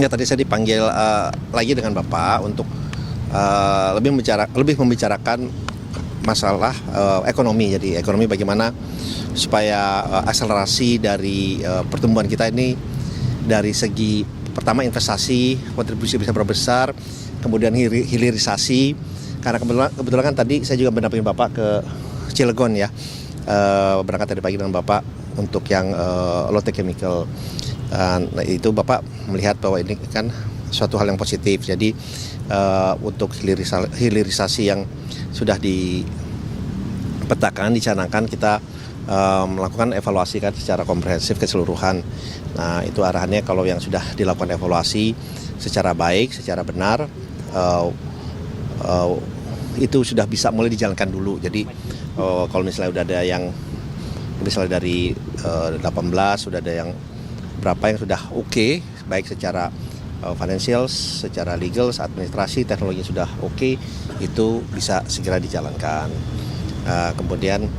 Ya tadi saya dipanggil lagi dengan Bapak untuk lebih membicarakan masalah ekonomi. Jadi ekonomi bagaimana supaya akselerasi dari pertumbuhan kita ini dari segi pertama investasi, kontribusi bisa berbesar, kemudian hilirisasi. Karena kebetulan kan tadi saya juga mendampingi Bapak ke Cilegon ya, berangkat tadi pagi dengan Bapak untuk yang Lotte Chemical. Nah itu Bapak melihat bahwa ini kan suatu hal yang positif. Jadi untuk hilirisasi yang sudah dipetakan, dicanangkan, kita melakukan evaluasi kan secara komprehensif keseluruhan. Nah itu arahannya kalau yang sudah dilakukan evaluasi secara baik, secara benar, itu sudah bisa mulai dijalankan dulu. Jadi kalau misalnya udah ada yang misalnya dari 18 sudah ada yang berapa yang sudah oke, baik secara financial, secara legal, administrasi, teknologi sudah oke, itu bisa segera dijalankan. Kemudian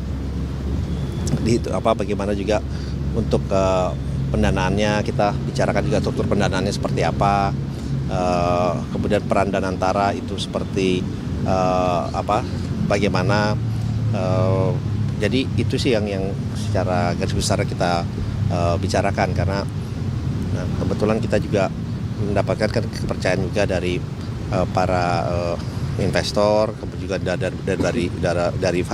bagaimana juga untuk pendanaannya, kita bicarakan juga struktur pendanaannya seperti apa, kemudian peran Danantara itu seperti bagaimana. Jadi itu sih yang secara garis besar kita bicarakan, karena kebetulan kita juga mendapatkan kepercayaan juga dari para investor, kemudian juga dari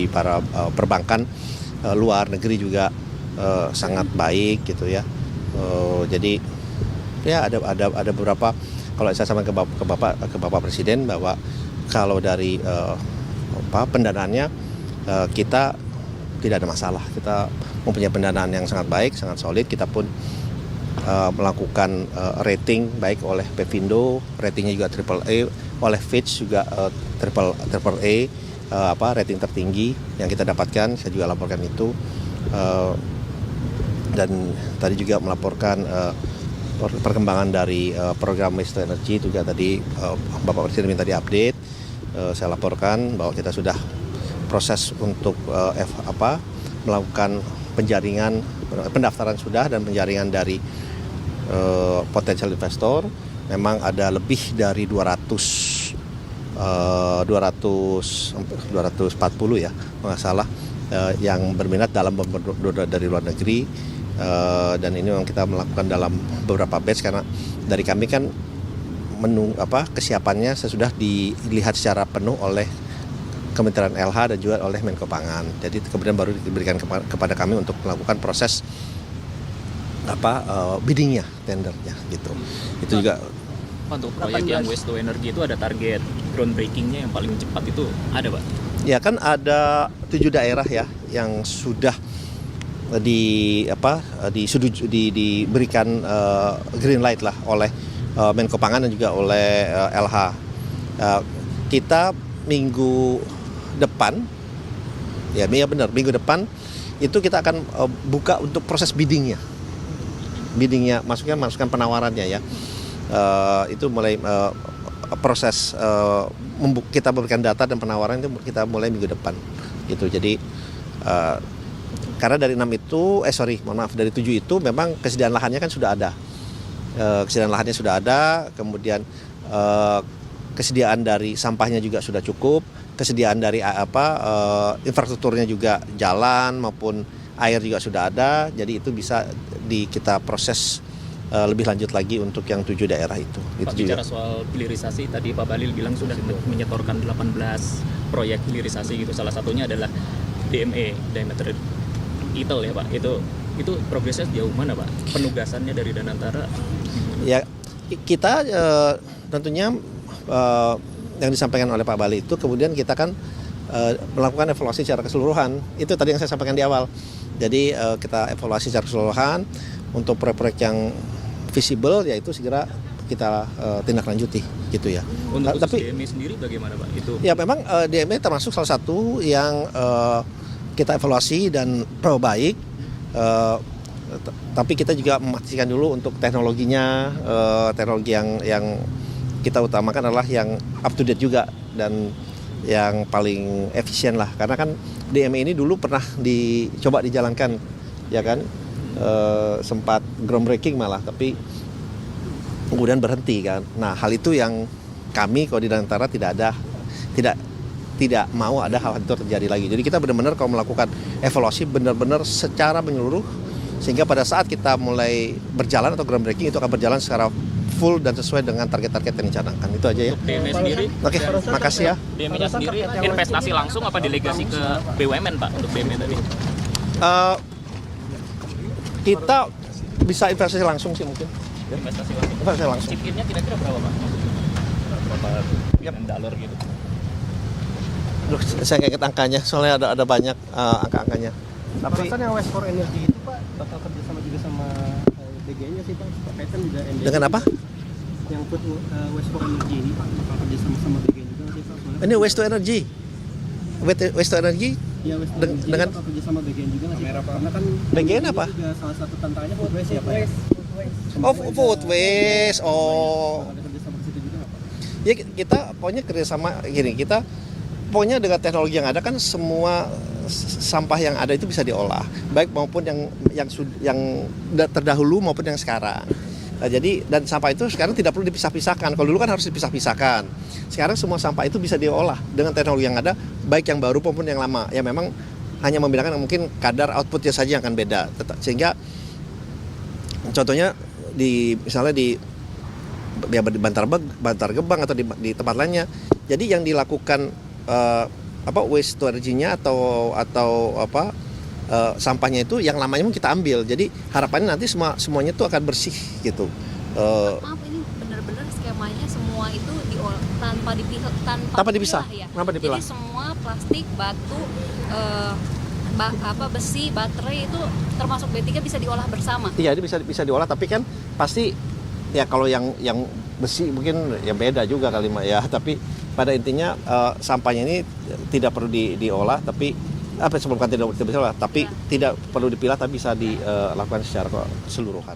para perbankan luar negeri juga sangat baik gitu ya. Jadi ya ada beberapa, kalau saya sampaikan ke Bapak Presiden bahwa kalau dari pendanaannya kita tidak ada masalah. Kita mempunyai pendanaan yang sangat baik, sangat solid. Kita pun melakukan rating baik oleh Pevindo, ratingnya juga AAA, oleh Fitch juga AAA, rating tertinggi yang kita dapatkan. Saya juga laporkan itu, dan tadi juga melaporkan perkembangan dari program waste to energy juga tadi Bapak Presiden minta diupdate. Saya laporkan bahwa kita sudah proses untuk melakukan penjaringan, pendaftaran sudah, dan penjaringan dari potensial investor. Memang ada lebih dari 240 ya, nggak salah, yang berminat dalam dari luar negeri. Dan ini memang kita melakukan dalam beberapa batch, karena dari kami kan kesiapannya sudah dilihat secara penuh oleh Kementerian LH dan juga oleh Menko Pangan. Jadi kemudian baru diberikan kepada kami untuk melakukan proses biddingnya, tendernya gitu. Itu juga untuk proyek yang waste to energy itu ada target groundbreakingnya yang paling cepat itu ada, Pak? Ya kan ada 7 daerah ya yang sudah diberikan green light lah oleh Menko Pangan dan juga oleh LH. Kita minggu depan, minggu depan itu kita akan buka untuk proses biddingnya, masukkan penawarannya ya. Itu mulai proses kita memberikan data dan penawaran itu kita mulai minggu depan gitu. Jadi karena dari 6 itu, dari 7 itu memang kesediaan lahannya kan sudah ada. Kemudian kesediaan dari sampahnya juga sudah cukup, kesediaan dari infrastrukturnya juga, jalan maupun air juga sudah ada. Jadi itu bisa kita proses lebih lanjut lagi untuk yang 7 daerah itu. Pak, bicara soal hilirisasi, tadi Pak Bahlil bilang sudah menyetorkan 18 proyek hilirisasi gitu. Salah satunya adalah DME, Diameter Itel ya Pak. Itu progresnya sejauh mana Pak? Penugasannya dari Danantara? Ya kita tentunya yang disampaikan oleh Pak Bahlil itu kemudian kita kan melakukan evaluasi secara keseluruhan. Itu tadi yang saya sampaikan di awal. Jadi kita evaluasi secara keseluruhan untuk proyek-proyek yang visible, yaitu segera kita tindak lanjuti gitu ya. Untuk tapi DME sendiri bagaimana Pak? Itu ya memang DME termasuk salah satu yang kita evaluasi dan baik. Tapi kita juga memastikan dulu untuk teknologinya, teknologi yang kita utamakan adalah yang up to date juga dan yang paling efisien lah. Karena kan DME ini dulu pernah dicoba dijalankan, ya kan, sempat groundbreaking malah, tapi kemudian berhenti kan. Nah, hal itu yang kami Koordinatara tidak mau ada hal itu terjadi lagi. Jadi kita benar-benar kalau melakukan evaluasi benar-benar secara menyeluruh, sehingga pada saat kita mulai berjalan atau groundbreaking itu akan berjalan secara full dan sesuai dengan target-target yang dicanangkan. Itu aja ya. Untuk DME sendiri, Oke, makasih ya. DME-nya sendiri investasi langsung apa delegasi ke BUMN Pak untuk DME tadi? Kita bisa investasi langsung sih mungkin. Investasi langsung. Investasi langsung. Chip in-nya kira-kira berapa Pak? Berapa Yap. dolar gitu? Aduh, saya nggak ingat angkanya, soalnya ada banyak angka-angkanya. Tapi Perasaan yang West for Energy itu Pak bakal kerjasama juga sama BG-nya sih Pak, kaitan juga NDC. dengan apa? Yang West for Energy ini Pak bakal kerjasama sama BG juga nggak sih Pak? Soalnya Ini waste to energy. Waste to energy ya West for deng- Energy dengan- bakal kerjasama BG juga nggak sih Pak? Karena kan BGN ini apa? juga salah satu tantangannya food waste ya Pak. Ya? Oh, food waste. Oh. Ada kerjasama di situ juga nggak Pak? Ya kita pokoknya kerjasama gini, kita pokoknya dengan teknologi yang ada kan semua sampah yang ada itu bisa diolah, baik maupun yang terdahulu maupun yang sekarang. Nah, jadi dan sampah itu sekarang tidak perlu dipisah-pisahkan. Kalau dulu kan harus dipisah-pisahkan. Sekarang semua sampah itu bisa diolah dengan teknologi yang ada, baik yang baru maupun yang lama. Ya memang hanya membedakan mungkin kadar outputnya saja yang akan beda. Sehingga contohnya misalnya di Bantar Gebang atau di tempat lainnya. Jadi yang dilakukan waste to energy-nya atau sampahnya itu yang lamanya pun kita ambil. Jadi harapannya nanti semuanya itu akan bersih gitu. Maaf, ini benar-benar skemanya semua itu diolah tanpa dipisah. ya. Kenapa dipilah? Jadi semua plastik, batu, besi, baterai itu termasuk B3 bisa diolah bersama. Iya, ini bisa diolah, tapi kan pasti ya kalau yang besi mungkin ya beda juga kali ya. Tapi pada intinya sampahnya ini tidak perlu diolah, tapi sebelum kan tidak diolah, tapi tidak perlu dipilah, tapi bisa dilakukan secara keseluruhan.